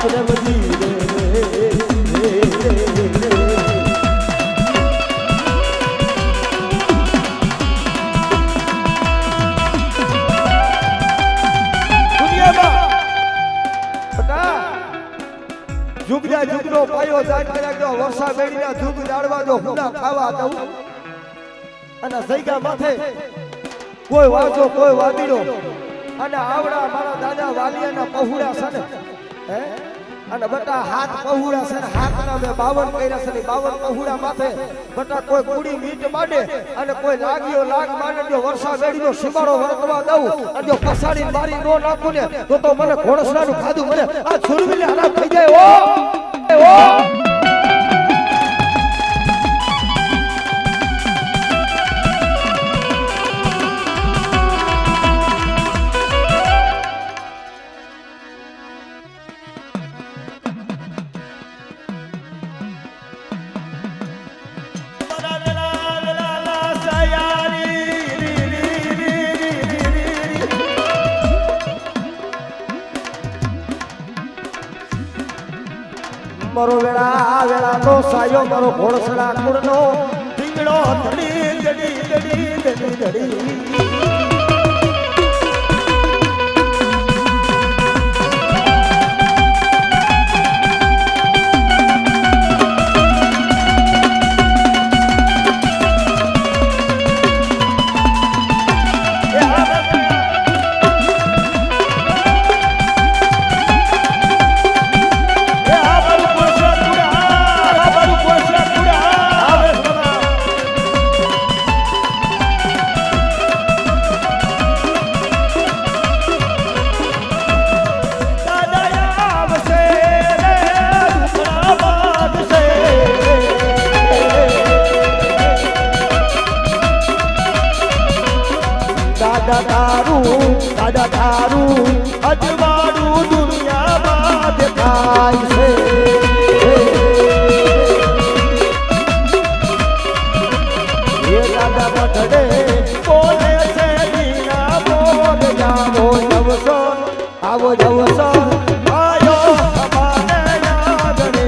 પ્રેમજી જુગડા જુગડો પાયો જાટ કર્યા ગયો વર્ષા બેડીના જુગ જાડવા જો હુડા ખાવા દઉં અને સૈગા માથે કોઈ વાજો કોઈ વાદીડો અને આવડા મારા દાદા વાલિયાના પહુડા છે ને હે અને બટા હાથ પહુડા છે ને હાથના મે 52 કર્યા છે ને 52 પહુડા માથે બટા કોઈ કુડી મીટ માંડે અને કોઈ લાગ્યો લાગ માંડે જો વર્ષા બેડીનો શિમાડો વર્તવા દઉં અને જો પસાડી મારી નો નાખું ને તો મને ઘોડસડાનું ખાધું મને આ છુરવીલે હરામ થઈ જાય ઓ મારો વેળા વેળા નો સાયો મારો ઘોડસડા કુળનો ઢીંગડો ધડી ધડી ધડી ધડી ધડી દાદા તારું અજવાળું દુનિયામાં દેખાય છે એ દાદા બઠડે બોલે છે દીના બોલ જાવો જવસો આવો જવસો આયો અમારે યાદ રે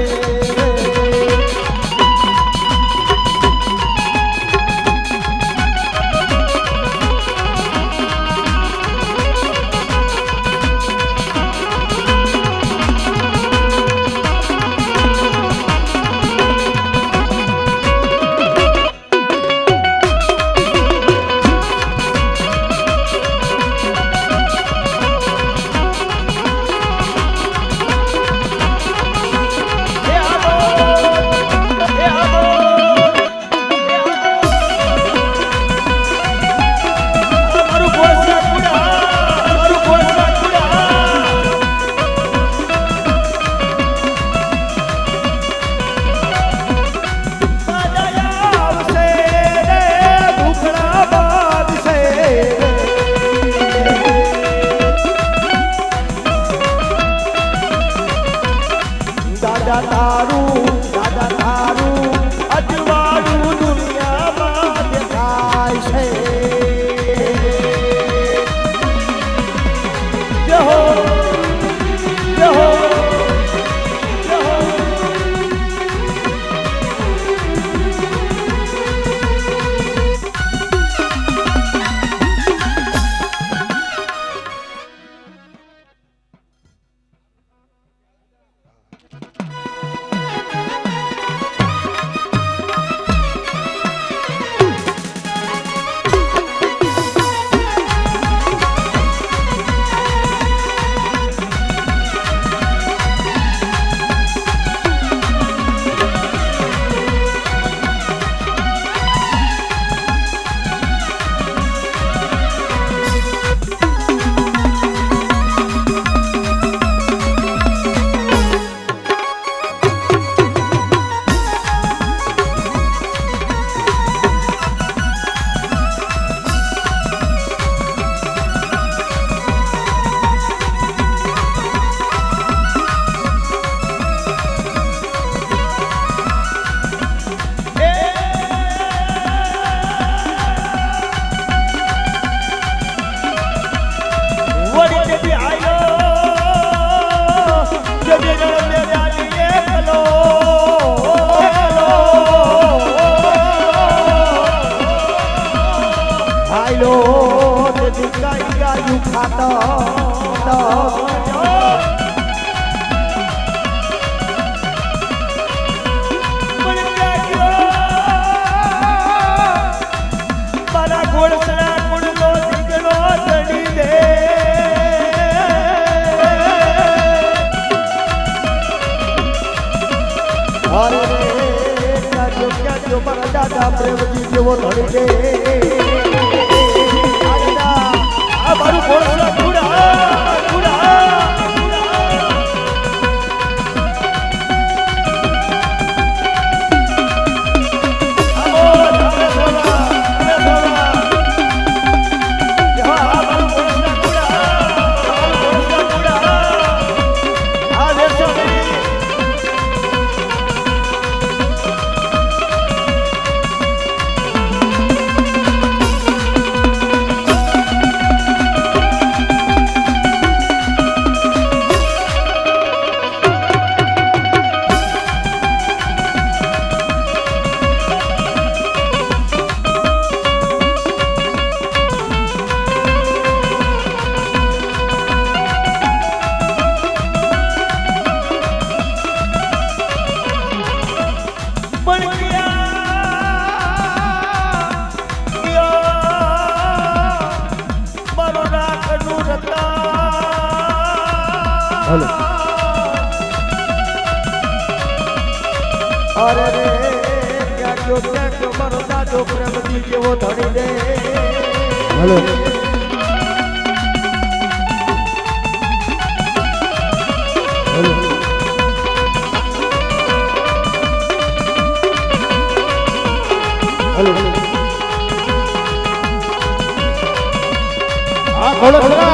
દાદા તારું અજવાળું દુનિયામાં દેખાય છે જય હો જય હો જય હો જબે જળમે જાડીએ કલો હાલો તે દીકાઈ ગાયું ખાતા દાદા પ્રેમજી જેવો ધણી દે આ મારું ઘોડસડા કુડા हेलो अरे रे क्या क्यों मरो दादो प्रेमजी जेवो धणी दे हेलो हेलो हेलो हाँ खोलो खोलो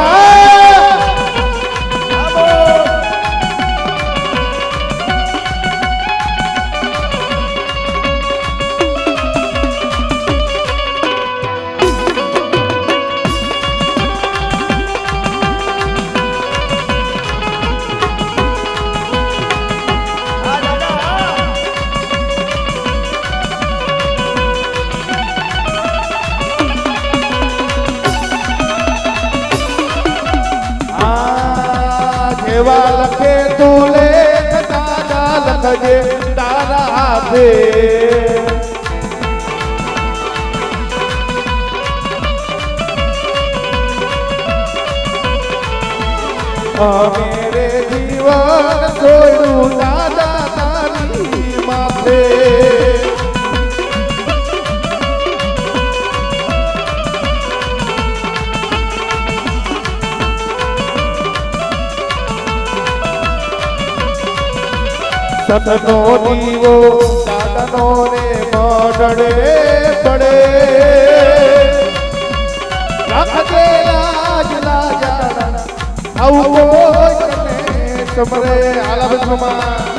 એવા લખે તું લેખ દાદા લખજે તારા હાથે મેરે જીવન છોડું દાદા તારી માથે સતનો દીવો દાદાનો ને મડડે પડે રાખજે લાજ લાજાડા આવું કોઈ તને સમરે આલા બસમાં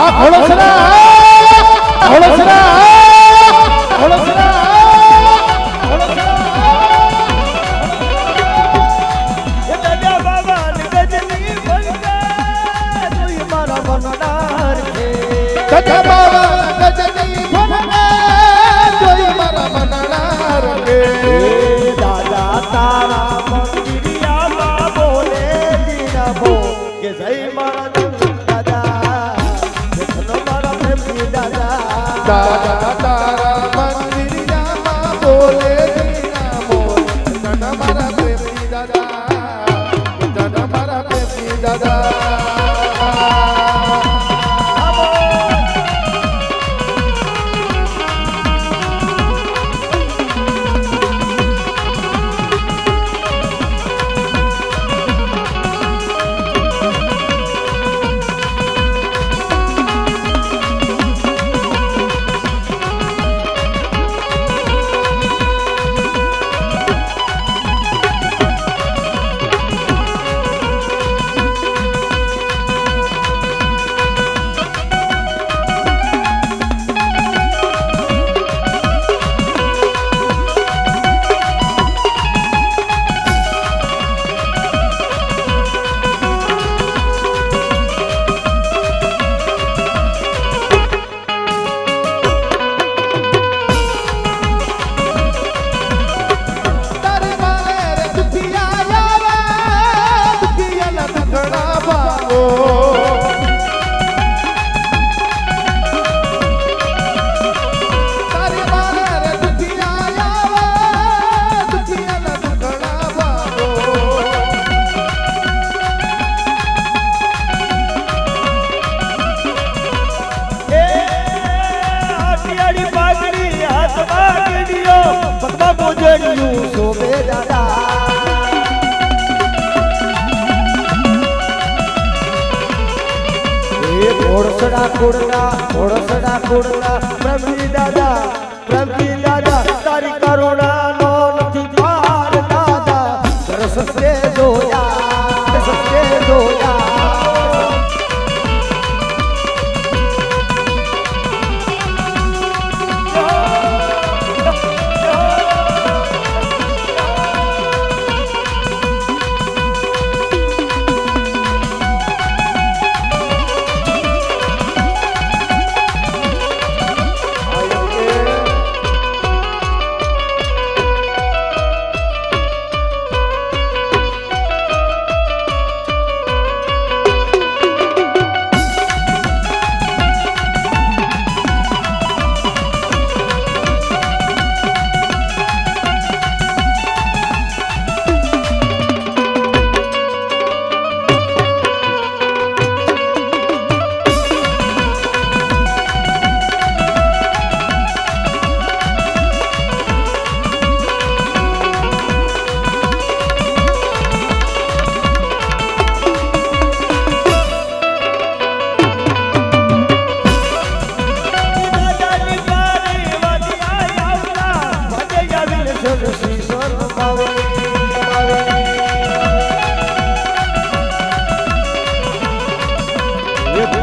આ ઘોડસરા ઘોડસરા ઘોડસરા દાદા બાબા ગજની ભંગા જોઈ મારા મનડાર છે દાદા બાબા ગજની ભંગા જોઈ મારા મનડાર રે દાદા તારા મંદિરિયામાં બોલે દીના ભો કે જય મારા દાદા દેખનો મારા પ્રેમી દાદા દાદા તારા મંદિરિયામાં બોલે દીના બોલ દાદા મારા પ્રેમી દાદા દાદા મારા પ્રેમી દાદા ઘોડસડા કુડના પ્રભુ દાદા તારી કરુણા નો નથી પાર દાદા સત્ય જોયા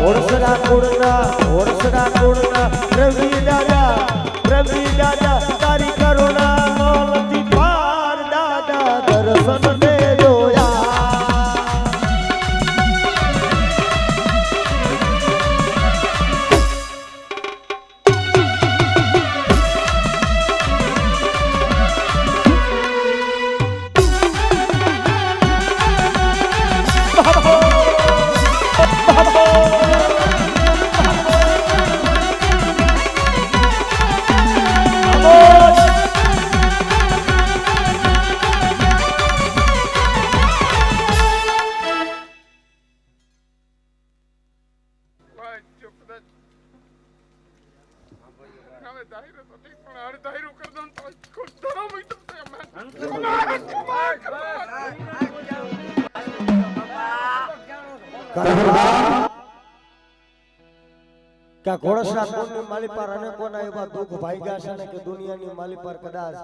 ઘોડસડા કુડના પ્રભુ દાદા તારી કરુણા નો નથી પાર દાદા દર્શન દે જોયા કે ઘોડસડા કુળની માલી પર અનેકોના એવા દુઃખ ભાગ્યા છે ને કે દુનિયાની માલી પર કદાચ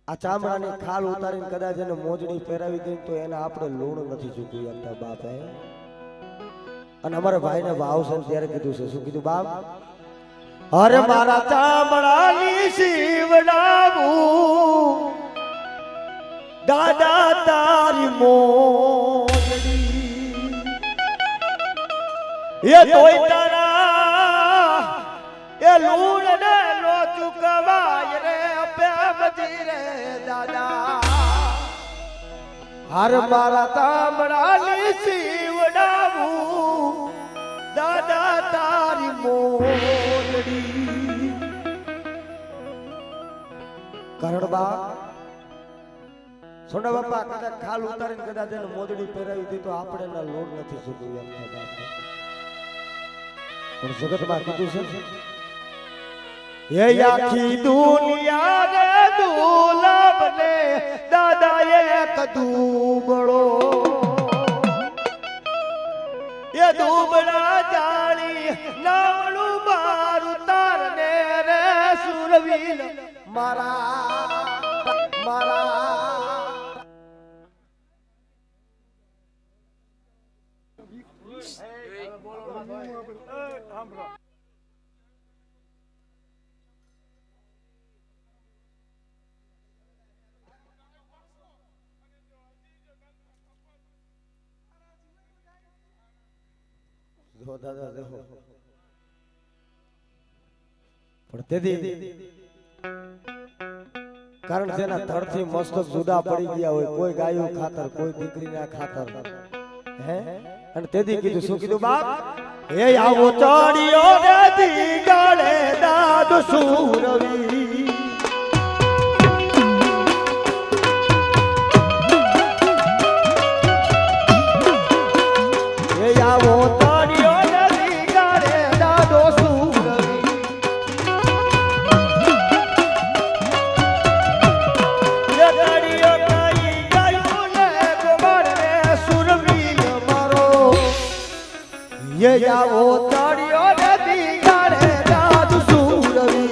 આ ચામડાની ખાલ ઉતારીને કદાચ એને મોજડી પહેરાવી દે તો એને આપણે લૂણ નથી ચૂકવી શકતા બાપ અને અમારા ભાઈને ભાવ છે ને ત્યારે કીધું છે શું કીધું બાપ અરે મારા ચામડાની શિવડાવું દાદા તારી મોજડી એ તોય તારા એ લૂણ ને લો ચુકવાય રે પ્રેમજી રે દાદા હર મારા ચામડાની શિવડાવું દાદા તારી મોજડી કરણબા સોના બાપા કદાચ ખાલ ઉતારીને કદાચ એને મોજડી પહેરાવી હતી તો આપણે એના લોડ નથી ચૂકવ્યું એમ કદાચ પણ જગતમાં કીધું છે એ આખી દુનિયા ને દુલભ ને દાદા એક દુબળો એ દુબળા જાણી નાવણું મારું તારને રે સુરવીર મારા દાદા દેખો પણ તેથી કારણ છે ના ધડથી મસ્તક જુદા પડી ગયા હોય કોઈ ગાયું ખાતર કોઈ દીકરીના ખાતર હે અને તેથી કીધું શું કીધું બાપ એ આવો ચડિયો રે દીગાડે દાદુ સુરવી એ આવો ચડિયો રે દીગાડે દાદુ સુરવી એ ચડિયો કઈ ગાયું ને ગોબર રે સુરવી મારો ये यावो ताड़ियों ने दीगाड़े दादू सुरवी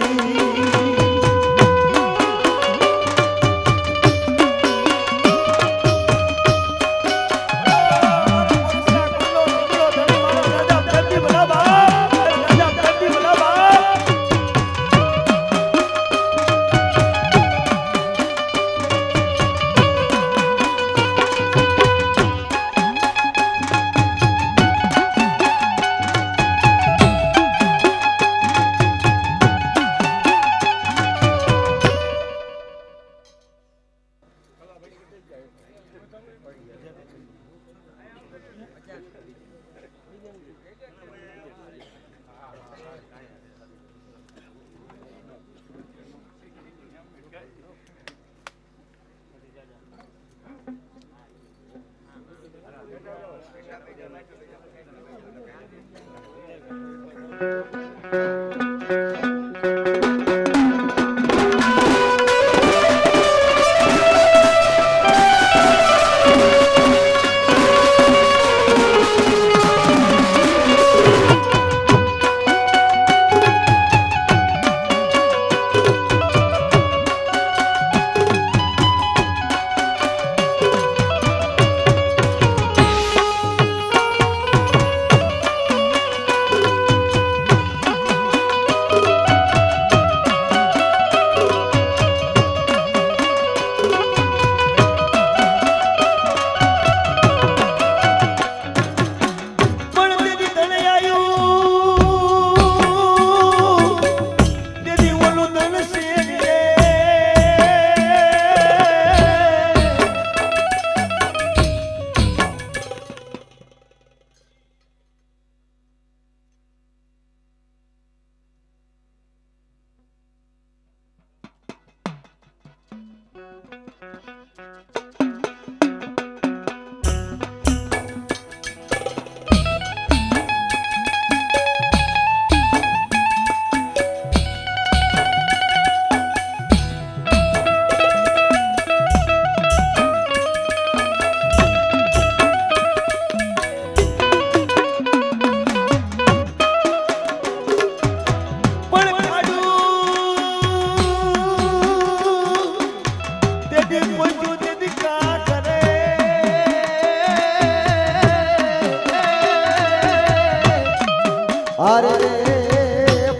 અરે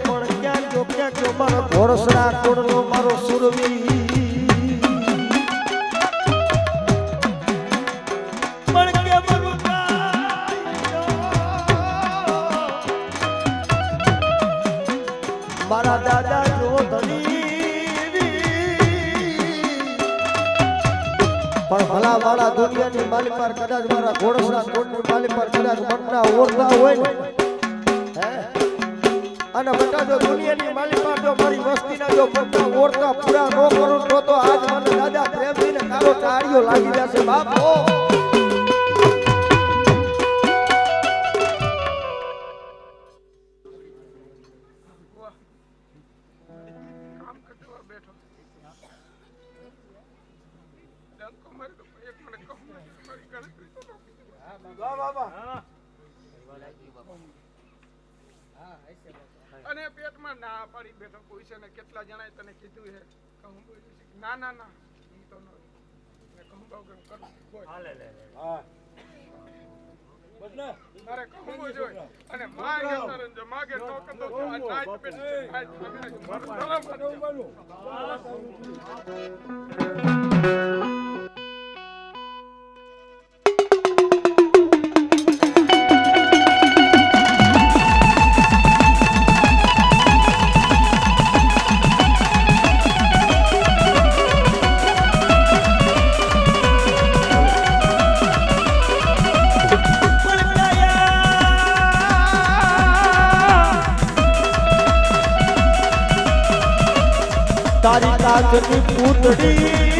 પણ ક્યાં ગયો મારો ઘોડસરા કોડનો મારો સુરવી પણ કે મારું મારા દાદા જો ધની પણ ભલા વાળા દુનિયાની માલિક પર કદાચ મારા ઘોડસરા કોડની માલિક પર કદાચ મનના ઓરતા હોય ને અને બટા જો દુનિયાની માલિકા જો મારી વસ્તીના જો પગના ઓરતા પૂરા નો કરું તો આજ મને દાદા પ્રેમથી ને કાળો ટાળીઓ લાગી જશે બાપો અને પેટમાં ના પાડી બેઠો કોઈ છે ને કેટલા જણાએ તને કીધું છે કહું બોલી ના ના ના હું તો ને કહું બાવ કે કરું બોલ હાલે લે હા બદલે મારે કહું જોઈએ અને માગે તરન જો માગે તો કતો આ નાચ પેટ આજ મારે તારી કાચની પૂતળી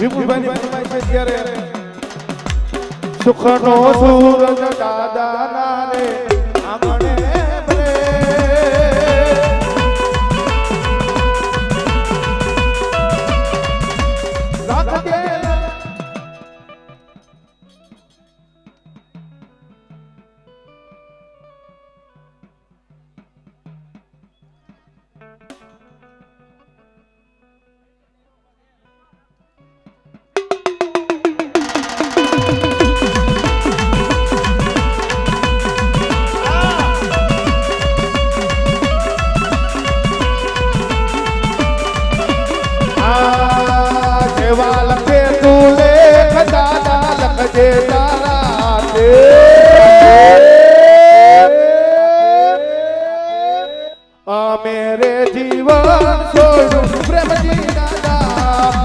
વિપુલભાઈની ફરમાઈશ છે ત્યારે સુખનો સૂરજ દાદાના રે આંગણે રે રાખજે मेरे जीवन छोड़ू प्रेम जी दादा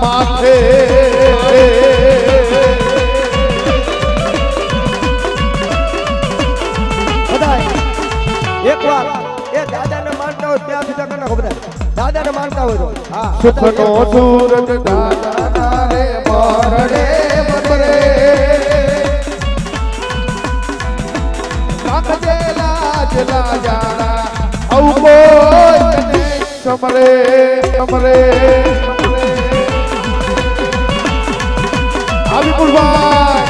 माथे એક વાર એ દાદાને માનતા હોય ત્યાં સુધી કને ખબર દાદાને માનતા હોય તો હા સુખનો સૂરજ દાદા રે મોરડે મરે રાખજે લાજ લાજારા અવકો તને સમરે સમરે આવી પુલભાઈ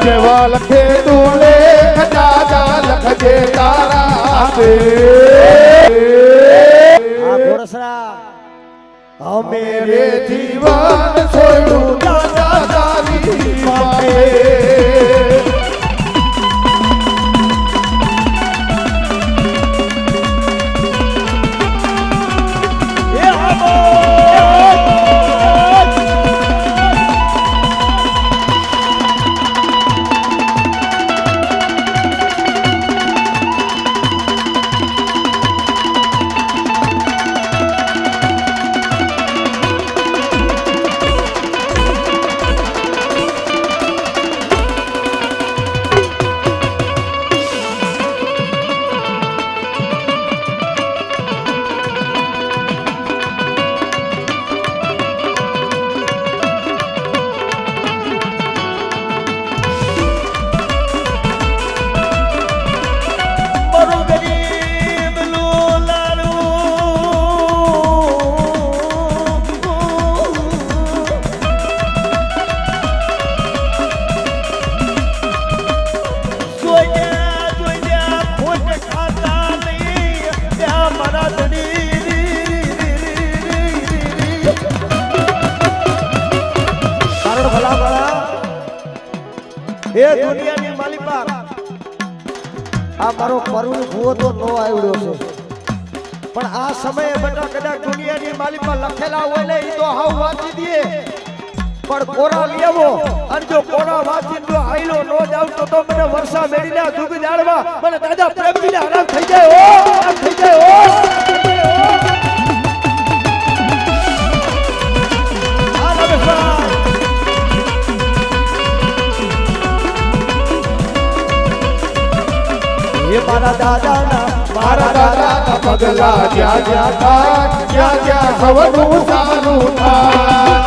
જેવા લખે તું લેખ દાદા લખજે તારા હાથે આ ઘોડસરા અમે રે જીવન છોડ્યું દાદા તારી માટે એ દુનિયાની માલિકા આ મારો પરુણ ભૂવો તો નો આવડ્યો છે પણ આ સમયે બેટા કદાચ દુનિયાની માલિકા લખેલા હોય ને એ તો હાવ વાંચી દે પણ કોરા લેવો અને જો કોરા વાંચી જો આઈલો નો જાવ તો મને વર્ષા મેળીના દુઃખ જાળવા મને દાદા પ્રેમજીને આરામ થઈ જાય આરામ થઈ જાય મારા દાદાના પગલા જ્યાં જ્યાં થાય ત્યાં ત્યાં સૌનું સારું થાય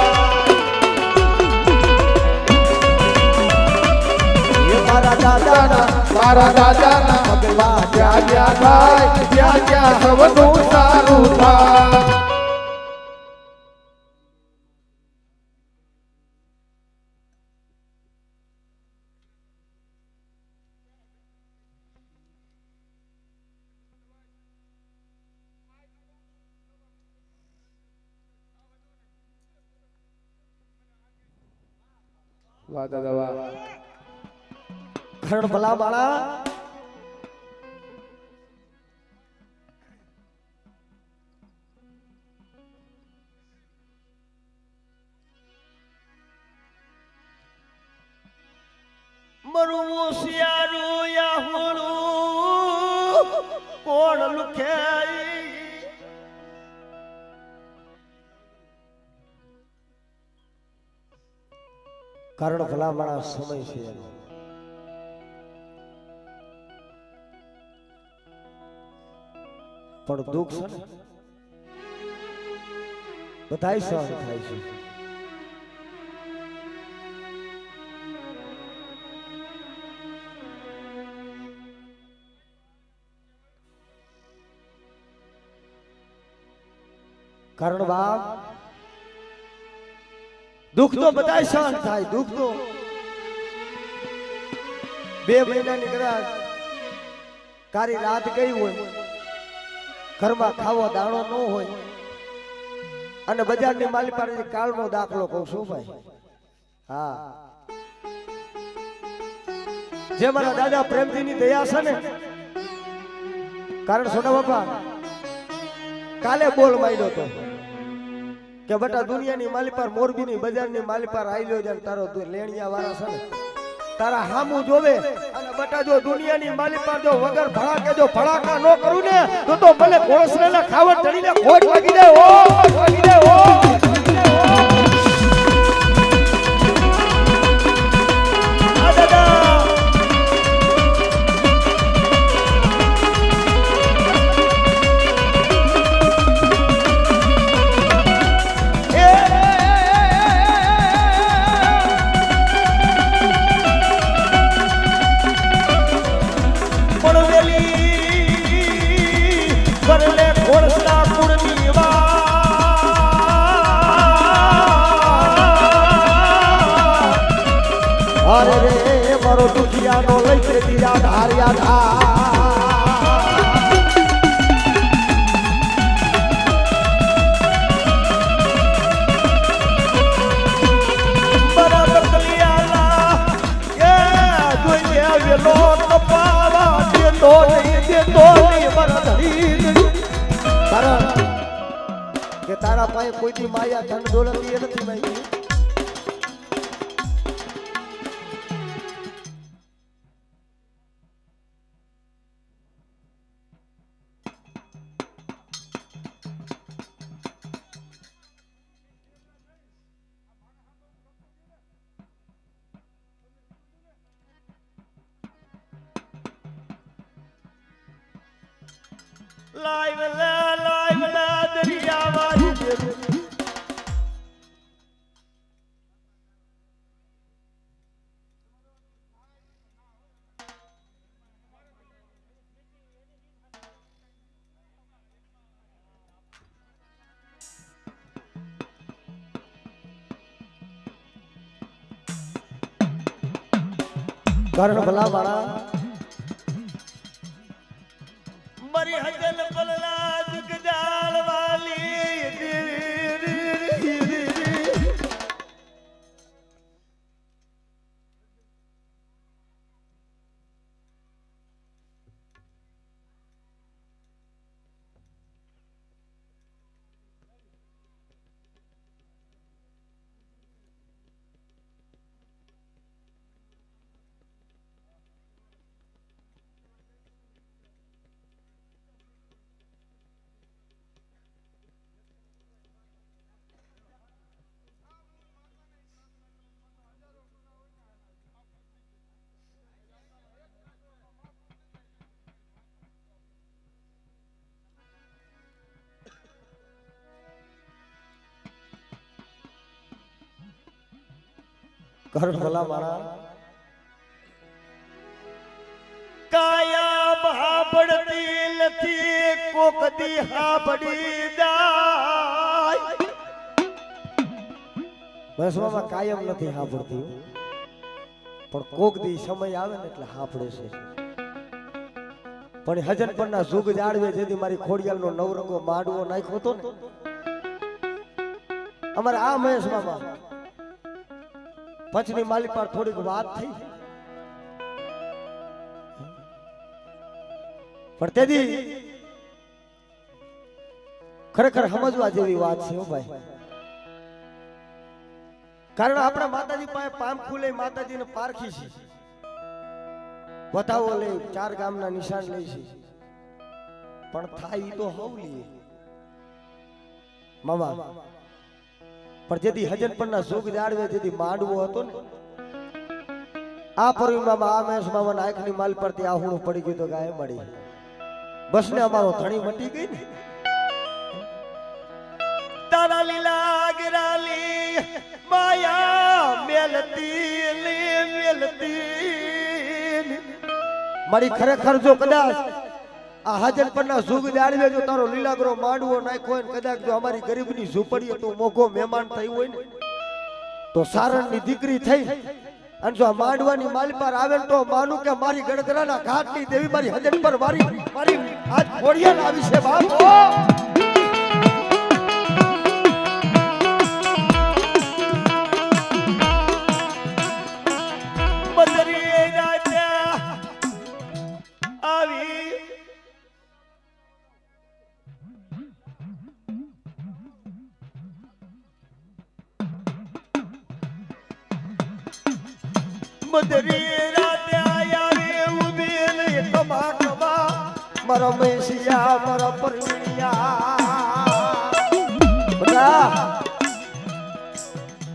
મારા દાદાના પગલા જ્યાં જ્યાં થાય ત્યાં ત્યાં સૌનું સારું થાય વાહ દાદા વાહ ખરણ ભલા માળા મરું શિયારું યાહુડું કોણ લુખ્યાઈ કારણ ભલા માળા સમય છે પણ દુઃખ છે ને બધાય સહન થાય છે કારણ બાપ દુઃખ તો બધાય સહન થાય દુઃખ તો 2 મહિનાની કદાચ કારી રાત ગઈ હોય ઘરમાં ખાવો દાણો ન હોય અને બજારની માલી પાસે કાળનો દાખલો કહું છું ભાઈ હા જે મારા દાદા પ્રેમજીની દયા છે ને કારણ સોના બાપા કાલે બોલ માંડ્યો તો કે બેટા દુનિયાની માલી પર મોરબીની બજારની માલી પર આઈ લ્યો જાય તારો લેણિયા વાળા છે ને તારા હામું જોવે અને બેટા જો દુનિયાની માલી પર જો વગર ભડાકે જો ભડાકા ન કરું ને તો મને ઘોડસરાના ખાવટ ચડીને ખોટ લાગી જાય ઓ લાગી જાય ઓ અરે રે મારો દુખિયાનો લઈ કે દીયા ધાર્યા ધા ઘડી કારણ કે તારા પાસે કોઈથી માયા ધન દોલત એ નથી માંગી. લાઈવલા દરિયા વાળી કરણ ભલા વાળા મરી હજન પલલા જુગજાળ વાલી કરણ ભલા મારા કાયા ભાબડતી નથી કોકદી હાબડી જાય બસમાં કાયમ નથી હાબડતી પણ કોક દી સમય આવે ને એટલે હાફડે છે. પણ હજન પરના સુગ જાળવે જેથી મારી ખોડિયાલનો નવરંગો માંડવો નાખ્યો હતો ને અમારે આ મહેશ મામા પછની માલી પર થોડીક વાત થઈ પણ તેથી ખરેખર સમજવા જેવી વાત છે ભાઈ. કારણ આપણા માતાજી પાસે પામ ખુલે માતાજીને પારખી છે બતાવો લે 4 ગામના નિશાન લે છે પણ થાય ઈ તો હવલી મામા. પણ જેથી હજન પરના સુખ જાળવે જેથી માંડવો હતો ને આ પરિણામ આ મેસ મામાના આંખની માલ પરથી આહુણું પડી ગયું તો ગાય મળી બસ ને અમારો ધણી મટી ગઈ ને તારા લીલા ગરાલી માયા મેલતી મારી ખરેખર જો કદાચ આ હાજર પરના સુખ જાળવે જો તારો લીલાગરો માંડવો નાખ્યો હોય ને કદાચ જો અમારી ગરીબની ઝૂંપડીએ તો મોઘો મહેમાન થયું હોય ને તો સારણની દીકરી થઈ અને જો આ માંડવાની માલ પર આવે ને તો માનું કે મારી ગણગરાના ઘાટની દેવી મારી હજન પર મારી આજ ખોડિયાલ આવી છે બાપ. મદરી રાતે આયા રે ઉભી ને કમા કમા મારા મેસિયા મારા પરમિયા બટા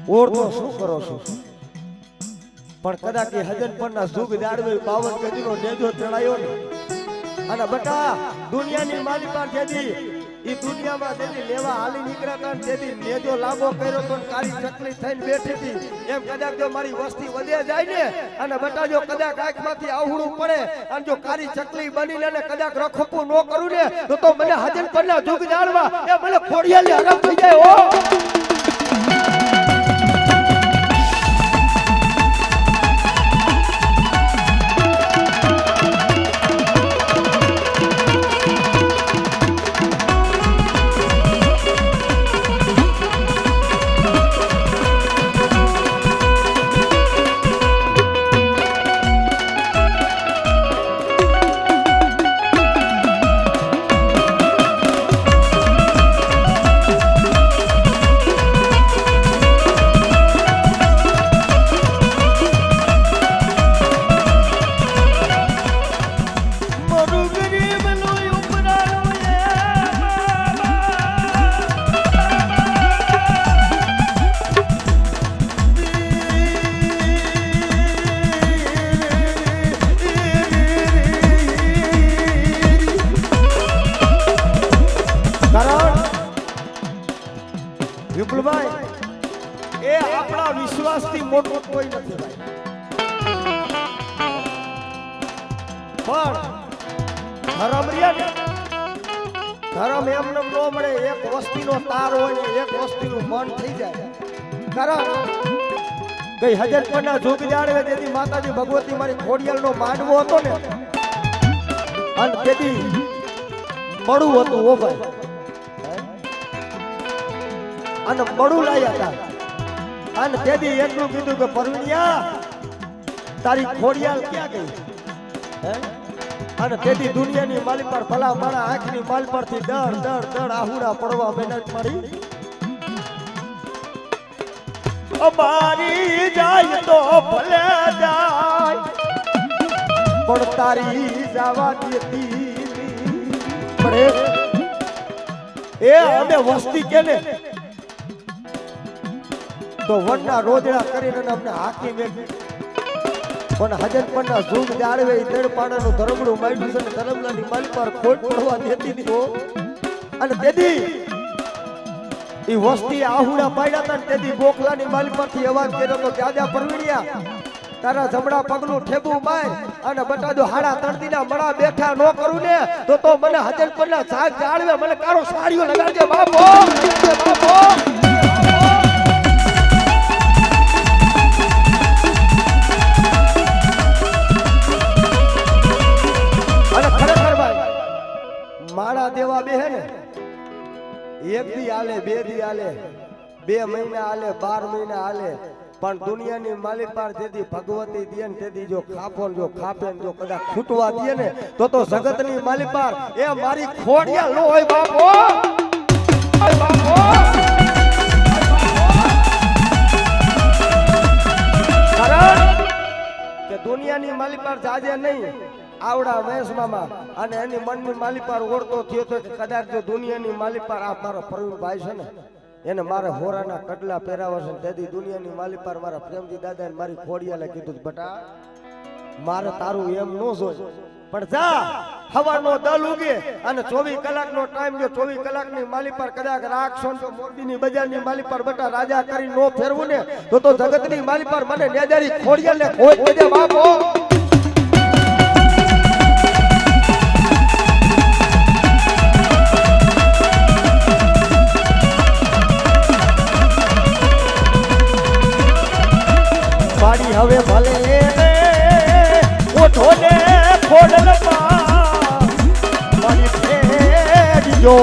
ઓર તો શું કરો છો પણ કદાચ કે હજન પરના સુખ જાળવે 52 ગજનો નેજો ચડાયો ને અને બટા દુનિયાની માલી પર જેથી ઈ દુનિયામાં જેથી લેવા હાલી નીકળ્યા હતા જેથી નેજો લાગો કર્યો તો કાળી ચકલી થઈને બેઠી હતી એમ કદાચ જો મારી વસ્તી વધે જાય ને અને બટા જો કદાચ આંખમાંથી આહુડું પડે અને જો કાળી ચકલી બનીને ને કદાચ રખપું ન કરું ને તો મને હજન પરના જુગ જાળવા એ મને ખોડિયાલી હરામ થઈ જાય ઓ. વિપુલભાઈ એ આપણા વિશ્વાસથી મોટો કોઈ નથી ભાઈ. પણ ધર્મ રહ્યા ને ધર્મ એમને ન મળે. એક વસ્તીનો તાર હોય ને એક વસ્તીનું મન થઈ જાય. કારણ કઈ હજરપના જોગ જાળવે તેથી માતાજી ભગવતી મારી ખોડિયાલનો માંડવો હતો ને અને તેથી મળું હતું ઓ ભાઈ અને મળું લાયા હતા અને તેથી એટલું કીધું કે પરવીણિયા તારી ખોડિયાલ ક્યાં ગઈ હે અને તેથી દુનિયાની માલી પર ભલા મારા આંખની માલ પરથી દડ આહુડા પડવા મહેનત મારી અમારી જાય તો ભલે જાય પણ તારી જવા દેતી પડે. એ અમે વસ્તી કેને તો વનના રોજડા કરીને અમને હાકી મેળવી પણ હજરપણના ઝૂમ જાળવે તેડ પાડાનું ધરમડું માંડ્યું છે અને ધરમલાની માલ પર ખોટ પડવા દેતી નહીં. અને તેથી ઈ વસ્તી આહુડા પાડ્યા હતા ને તેથી બોખલાની માલ પરથી અવાજ કર્યો તો જાજા પરવીણિયા તારા જમણા પગનું ઠેબુ માર અને બટાદો હાડા તણદીના મણા બેઠા ન કરું ને તો મને હજરપણના ઝાગ જાળવે મને કાળો સાડીઓ લગાડજે બાપો બાપો. અને ખરેખર ભાઈ માળા દેવા બે હે ને એક દી આલે બે દી આલે 2 મહિના આલે 12 મહિના આલે પણ દુનિયાની માલિક પર જેથી ભગવતી દે ને તેથી જો ખાપો જો ખાપે જો કદાચ ખૂટવા દે ને તો જગતની માલિક પર એ મારી ખોડિયા નો હોય બાપો બાપો. કારણ કે દુનિયાની માલિક પર જાજે નહીં આવડા મહેશ મામા અને એની મનની માલિક પર ઓળતો થયો તો કદાચ જો દુનિયાની માલિક પર આ મારો પ્રવીણભાઈ છે ને એને મારે હોરાના કડલા પહેરાવા છે તેથી દુનિયાની માલિક પર મારા પ્રેમજી દાદા ને મારી ખોડિયાલે કીધું બટા મારે તારું એમ ન જોય પણ જા હવાનો દલ ઉગે અને 24 કલાકનો ટાઈમ જો 24 કલાકની માલિક પર કદાચ રાખશો તો મોરબીની બજારની માલિક પર બટા રાજા કરી નો ફેરવું ને તો જગતની માલિક પર મને નેજારી ખોડિયાલે કોઈ દેજે બાપો. પાડી હવે ભલે ઓઠો ને ખોડલ માં પાડી ફેરજો